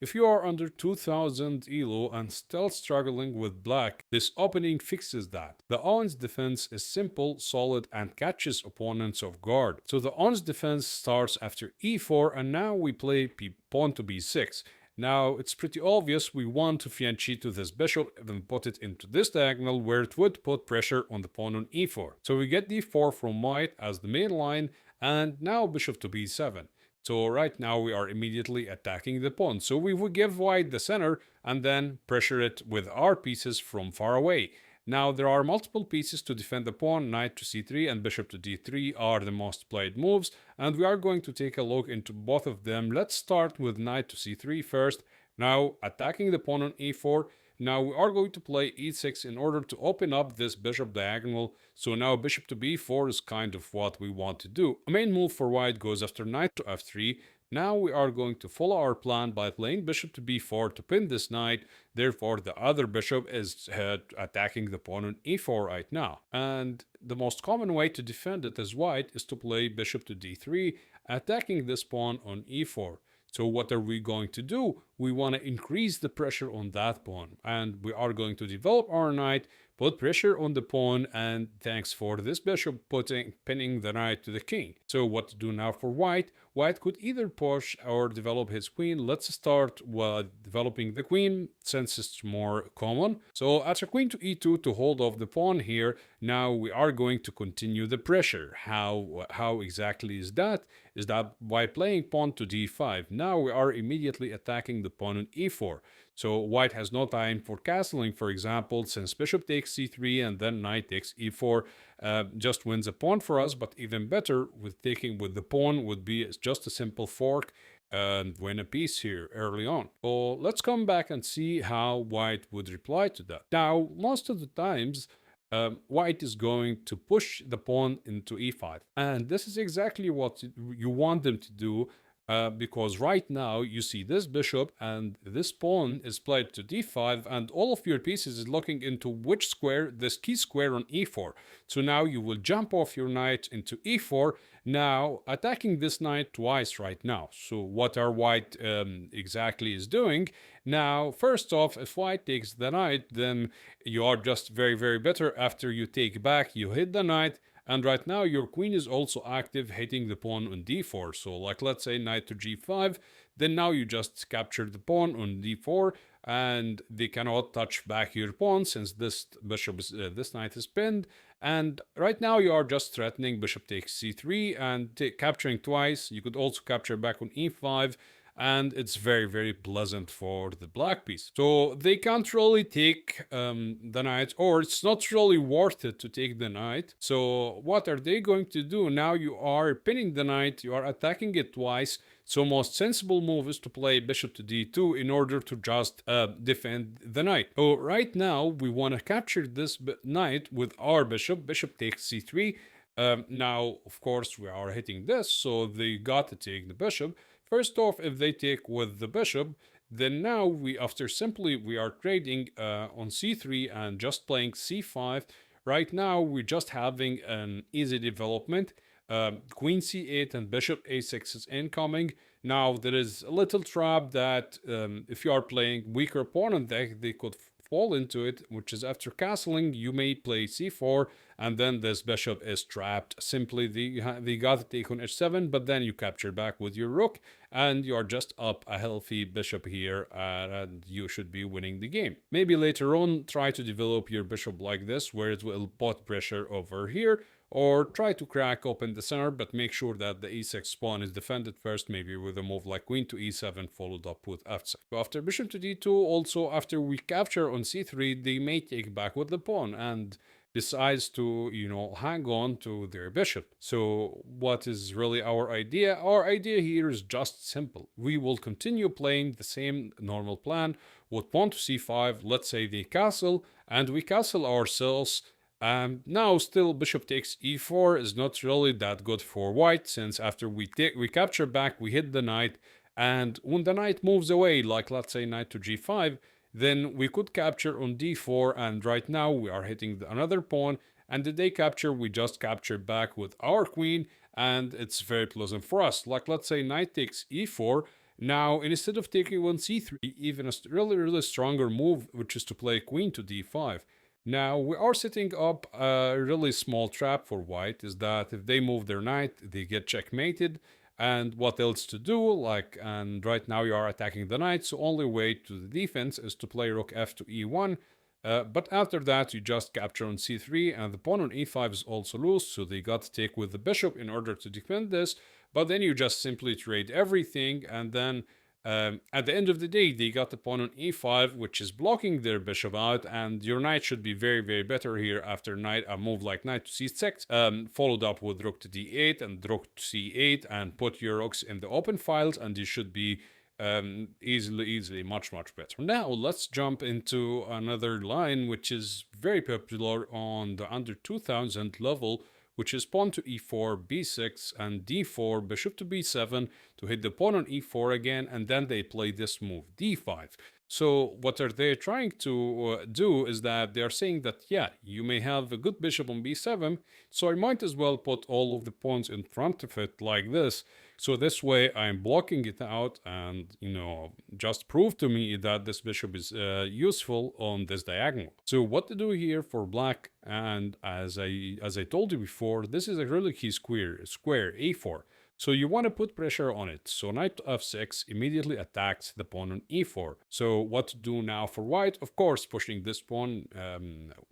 If you are under 2000 elo and still struggling with black, this opening fixes that. The Owens defense is simple, solid, and catches opponents off guard. So the Owens defense starts after e4, and now we play pawn to b6. Now, it's pretty obvious we want to fianchetto this bishop and put it into this diagonal where it would put pressure on the pawn on e4. So we get d4 from white as the main line, and now bishop to b7. So right now we are immediately attacking the pawn. So we would give white the center and then pressure it with our pieces from far away. Now there are multiple pieces to defend the pawn. Knight to c3 and bishop to d3 are the most played moves, and we are going to take a look into both of them. Let's start with knight to c3 first. Now attacking the pawn on e4. Now we are going to play e6 in order to open up this bishop diagonal. So now bishop to b4 is kind of what we want to do. A main move for white goes after knight to f3. Now we are going to follow our plan by playing bishop to b4 to pin this knight. Therefore, the other bishop is attacking the pawn on e4 right now. And the most common way to defend it as white is to play bishop to d3, attacking this pawn on e4. So what are we going to do? We want to increase the pressure on that pawn, and we are going to develop our knight, put pressure on the pawn, and thanks for this bishop pinning the knight to the king. So what to do now for white? White could either push or develop his queen. Let's start with developing the queen since it's more common. So after queen to e2 to hold off the pawn here, now we are going to continue the pressure. How exactly is that? Is that by playing pawn to d5. Now we are immediately attacking the pawn on e4. So white has no time for castling, for example, since bishop takes c3 and then knight takes e4, just wins a pawn for us. But even better, with taking with the pawn would be just a simple fork and win a piece here early on. So let's come back and see how white would reply to that. Now, most of the times, white is going to push the pawn into e5. And this is exactly what you want them to do, because right now you see this bishop and this pawn is played to d5, and all of your pieces is looking into which square, this key square on e4. So now you will jump off your knight into e4, now attacking this knight twice right now. So what our white exactly is doing? Now, first off, if white takes the knight, then you are just very, very better. After you take back, you hit the knight, and right now your queen is also active, hitting the pawn on d4. So like let's say knight to g5, then now you just capture the pawn on d4, and they cannot touch back your pawn since this this knight is pinned. And right now you are just threatening bishop takes c3 and capturing twice. You could also capture back on e5, and it's very, very pleasant for the black piece. So they can't really take the knight, or it's not really worth it to take the knight. So what are they going to do? Now you are pinning the knight, you are attacking it twice. So most sensible move is to play bishop to d2 in order to just defend the knight. So right now we want to capture this knight with our bishop. Bishop takes c3. Now, of course, we are hitting this, so they got to take the bishop. First off, if they take with the bishop, then now we are trading on c3 and just playing c5. Right now, we're just having an easy development. Queen c8 and bishop a6 is incoming. Now, there is a little trap that if you are playing weaker opponent deck, they could fall into it, which is after castling, you may play c4, and then this bishop is trapped. Simply, they got to take on h7, but then you capture back with your rook, and you are just up a healthy bishop here, and you should be winning the game. Maybe later on, try to develop your bishop like this, where it will put pressure over here, or try to crack open the center, but make sure that the e6 pawn is defended first, maybe with a move like queen to e7 followed up with f6. So after bishop to d2, also after we capture on c3, they may take back with the pawn and decides to, hang on to their bishop. So what is really our idea? Our idea here is just simple. We will continue playing the same normal plan with pawn to c5. Let's say they castle, and we castle ourselves. Now still bishop takes e4 is not really that good for white, since after we capture back, we hit the knight, and when the knight moves away, like let's say knight to g5, then we could capture on d4, and right now we are hitting another pawn, and the day capture, we just capture back with our queen, and it's very pleasant for us. Like let's say knight takes e4, Now, instead of taking on c3, even a really stronger move, which is to play queen to d5. Now, we are setting up a really small trap for white, is that if they move their knight, they get checkmated. And what else to do? And right now you are attacking the knight, so only way to the defense is to play rook f to e1. But after that, you just capture on c3, and the pawn on e5 is also loose, so they got to take with the bishop in order to defend this. But then you just simply trade everything, and then at the end of the day, they got the pawn on e5, which is blocking their bishop out, and your knight should be very, very better here after a move like knight to c6, followed up with rook to d8 and rook to c8, and put your rooks in the open files, and you should be easily much better. Now let's jump into another line which is very popular on the under 2000 level, which is pawn to e4, b6, and d4, bishop to b7 to hit the pawn on e4 again, and then they play this move, d5. So what are they trying to do is that they are saying that, yeah, you may have a good bishop on b7, so I might as well put all of the pawns in front of it like this. So this way I'm blocking it out and, just prove to me that this bishop is useful on this diagonal. So what to do here for black, and as I told you before, this is a really key square a4. So you want to put pressure on it. So knight to f6 immediately attacks the pawn on e4. So what to do now for white? Of course, pushing this pawn,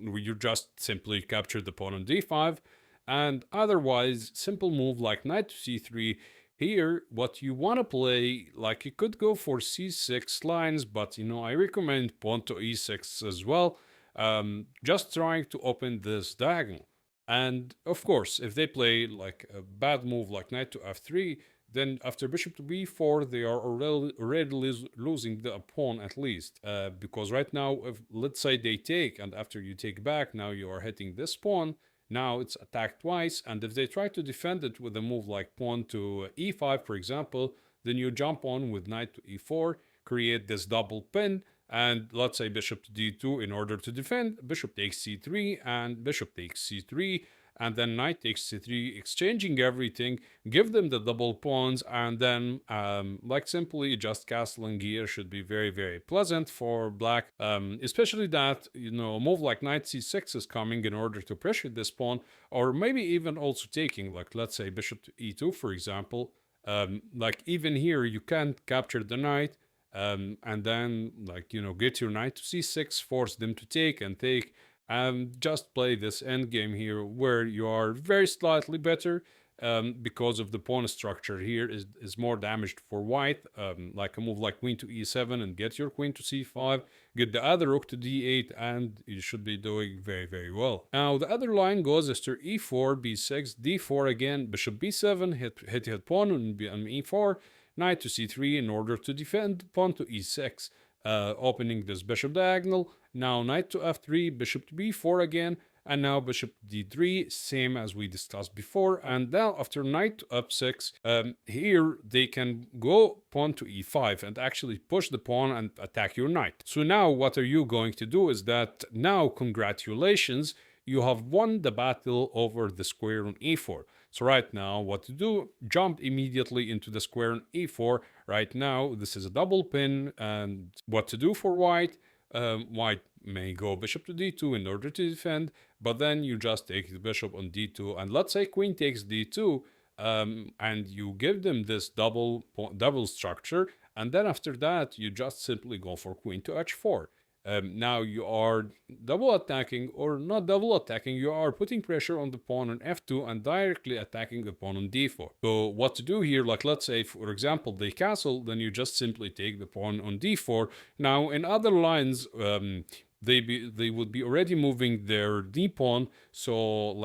you just simply capture the pawn on d5. And otherwise, simple move like knight to c3. Here, what you want to play, you could go for c6 lines, but I recommend pawn to e6 as well. Just trying to open this diagonal. And of course, if they play a bad move like knight to f3, then after bishop to b4, they are already losing the pawn at least. Because right now, let's say they take, and after you take back, now you are hitting this pawn. Now it's attacked twice, and if they try to defend it with a move like pawn to e5, for example, then you jump on with knight to e4, create this double pin, and let's say bishop to d2 in order to defend, bishop takes c3, and bishop takes c3, and then knight takes c3, exchanging everything, give them the double pawns, and then simply just castling here should be very, very pleasant for black, especially that, a move like knight c6 is coming in order to pressure this pawn, or maybe even also taking, let's say bishop to e2, for example. Even here, you can't capture the knight, and then get your knight to c6, force them to take and take, and just play this endgame here where you are very slightly better, because of the pawn structure here is more damaged for white, like a move like queen to e7 and get your queen to c5, get the other rook to d8, and you should be doing very, very well. Now the other line goes after e4, b6, d4 again, bishop b7, hit pawn on e4, knight to c3 in order to defend, pawn to e6, opening this bishop diagonal. Now knight to f3, bishop to b4 again, and now bishop to d3, same as we discussed before. And now after knight to f6, here they can go pawn to e5 and actually push the pawn and attack your knight. So now what are you going to do is that now, congratulations, you have won the battle over the square on e4. So right now, what to do? Jump immediately into the square on e4. Right now, this is a double pin, and what to do for white? White may go bishop to d2 in order to defend, but then you just take the bishop on d2, and let's say queen takes d2, and you give them this double structure, and then after that, you just simply go for queen to h4. Now you are double attacking, or not double attacking, you are putting pressure on the pawn on f2 and directly attacking the pawn on d4. So what to do here, let's say for example they castle, then you just simply take the pawn on d4. Now in other lines, they would be already moving their d pawn, so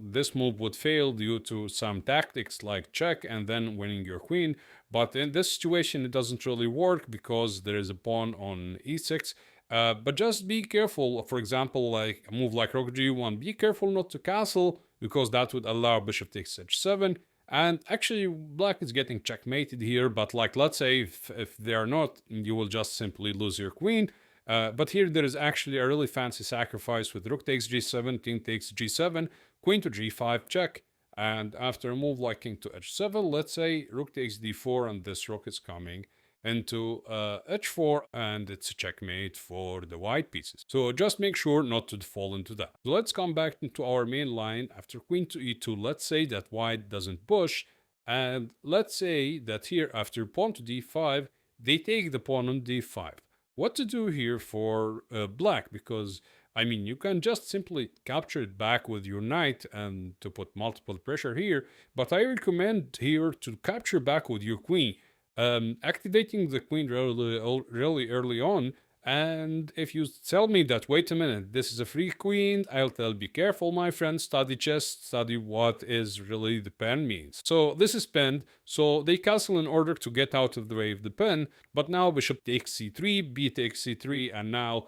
this move would fail due to some tactics like check and then winning your queen. But in this situation it doesn't really work because there is a pawn on e6. But just be careful, for example, a move like rook g1, be careful not to castle, because that would allow bishop takes h7, and actually black is getting checkmated here, but let's say if they are not, you will just simply lose your queen. But here there is actually a really fancy sacrifice with rook takes g7, king takes g7, queen to g5 check, And after a move like king to h7, let's say rook takes d4 and this rook is coming into h4 and it's a checkmate for the white pieces. So just make sure not to fall into that. So let's come back into our main line. After queen to e2, let's say that white doesn't push, and let's say that here after pawn to d5, they take the pawn on d5. What to do here for black? Because I mean, you can just simply capture it back with your knight and to put multiple pressure here, but I recommend here to capture back with your queen, activating the queen really early on. And if you tell me that, wait a minute, this is a free queen, I'll tell, be careful, my friend, study chess, study what is really the pen means. So this is pinned, so they castle in order to get out of the way of the pin, but now bishop takes c3, b takes c3, and now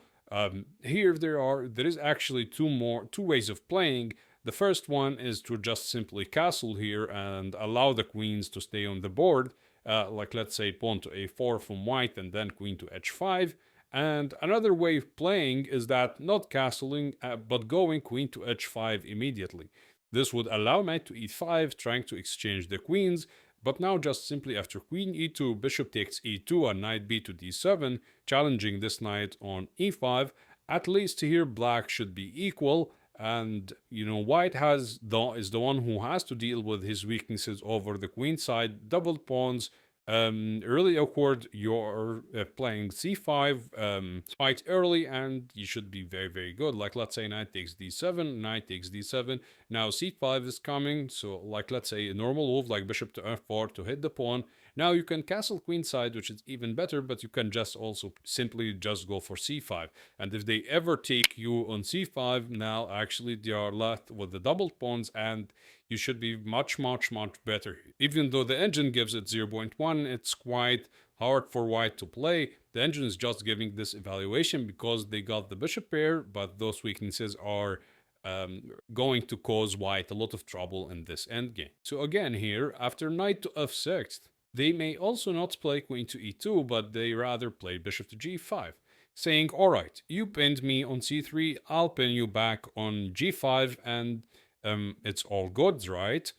here there is actually two ways of playing. The first one is to just simply castle here and allow the queens to stay on the board, like let's say pawn to a4 from white and then queen to h5. And another way of playing is that not castling, but going queen to h5 immediately. This would allow knight to e5, trying to exchange the queens, but now just simply after queen e2, bishop takes e2 and knight b to d7, challenging this knight on e5. At least here black should be equal, and white is the one who has to deal with his weaknesses over the queen side, double pawns. Really awkward. You're playing c5 quite early, and you should be very, very good. Like let's say knight takes d7, knight takes d7. Now c5 is coming, so like let's say a normal move like bishop to f4 to hit the pawn. Now you can castle queenside, which is even better, but you can just also simply just go for c5. And if they ever take you on c5, now actually they are left with the double pawns, and you should be much, much, much better. Even though the engine gives it 0.1, it's quite hard for white to play. The engine is just giving this evaluation because they got the bishop pair, but those weaknesses are going to cause white a lot of trouble in this endgame. So again here, after knight to f6, they may also not play queen to e2, but they rather play bishop to g5, saying, alright, you pinned me on c3, I'll pin you back on g5, and it's all good, right?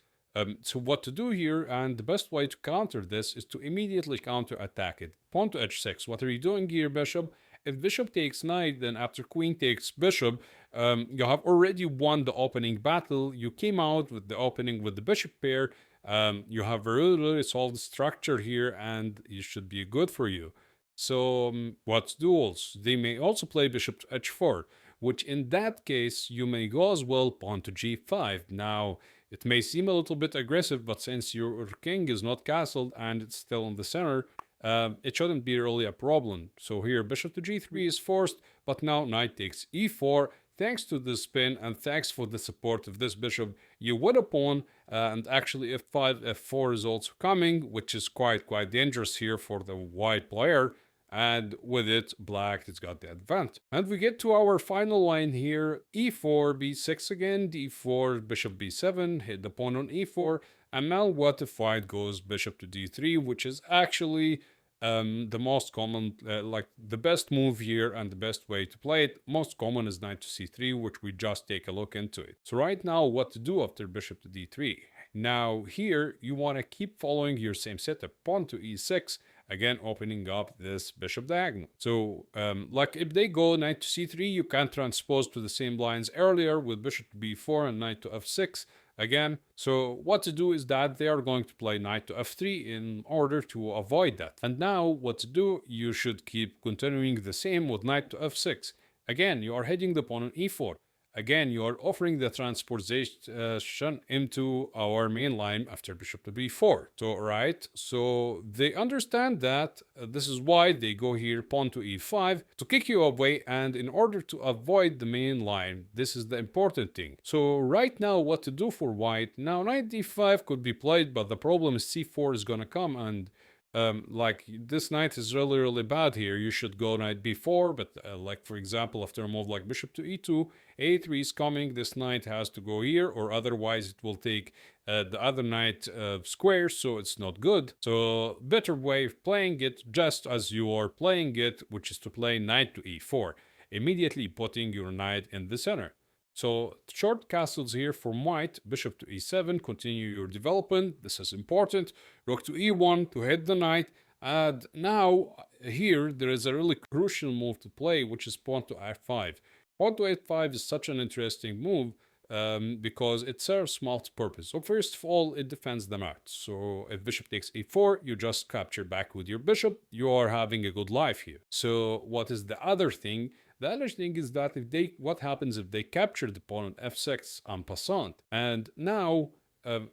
So what to do here, and the best way to counter this is to immediately counter-attack it. Pawn to h6, what are you doing here, bishop? If bishop takes knight, then after queen takes bishop, you have already won the opening battle. You came out with the opening with the bishop pair. You have a really solid structure here, and it should be good for you. So what's duels? They may also play bishop to h4, which in that case, you may go as well pawn to g5. Now, it may seem a little bit aggressive, but since your king is not castled and it's still in the center, it shouldn't be really a problem. So here, bishop to g3 is forced, but now knight takes e4. Thanks to the spin and thanks for the support of this bishop, you win a pawn, and actually f5, f4 is also coming, which is quite dangerous here for the white player. And with it, black has got the advantage. And we get to our final line here, e4, b6 again, d4, bishop b7, hit the pawn on e4, and now what if white goes bishop to d3, which is actually the most common, like the best move here and the best way to play it. Most common is knight to c3, which we just take a look into it. So right now, what to do after bishop to d3? Now here, you want to keep following your same setup, pawn to e6, again opening up this bishop diagonal. So like if they go knight to c3, you can transpose to the same lines earlier with bishop to b4 and knight to f6 again. So what to do is that they are going to play knight to f3 in order to avoid that. And now what to do, you should keep continuing the same with knight to f6. Again, you are heading the pawn on e4. Again, you are offering the transportation into our main line after bishop to b4. So, right, so they understand that this is why they go here pawn to e5 to kick you away, and in order to avoid the main line, this is the important thing. So right now, what to do for white? Now, knight d5 could be played, but the problem is c4 is gonna come, and like this knight is really bad here. You should go knight b4, but like for example, after a move like bishop to e2, a3 is coming. This knight has to go here, or otherwise it will take the other knight square, so it's not good. So better way of playing it, just as you are playing it, which is to play knight to e4, immediately putting your knight in the center. So short castles here from white, bishop to e7, continue your development. This is important. Rook to e1 to hit the knight. And now here there is a really crucial move to play, which is pawn to f5. Pawn to f5 is such an interesting move because it serves multi-purpose. So first of all, it defends the mat. So if bishop takes e4, you just capture back with your bishop. You are having a good life here. So what is the other thing? The other thing is that what happens if they capture the pawn on f6 en passant? And now,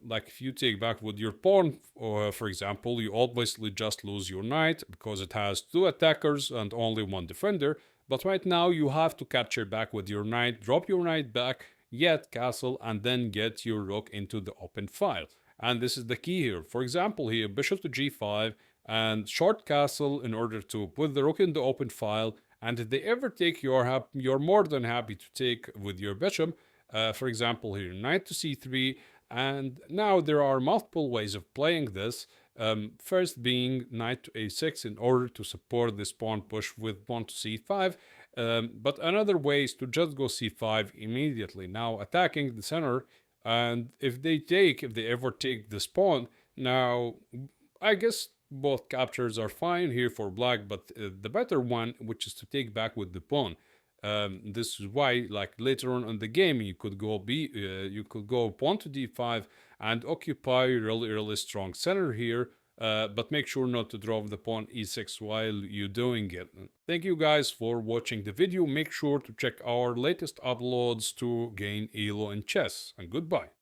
like if you take back with your pawn, or for example, you obviously just lose your knight because it has two attackers and only one defender. But right now you have to capture back with your knight, drop your knight back, get castle, and then get your rook into the open file. And this is the key here. For example, here bishop to g5 and short castle in order to put the rook in the open file. And if they ever take, you're more than happy to take with your bishop. For example, here knight to c3. And now there are multiple ways of playing this. First being knight to a6 in order to support this pawn push with pawn to c5. But another way is to just go c5 immediately, now attacking the center. And if they ever take this pawn, now I guess both captures are fine here for black, but the better one, which is to take back with the pawn. This is why, like later on in the game, you could go pawn to d5 and occupy really strong center here. But make sure not to drop the pawn e6 while you're doing it. Thank you guys for watching the video. Make sure to check our latest uploads to gain elo in chess. And goodbye.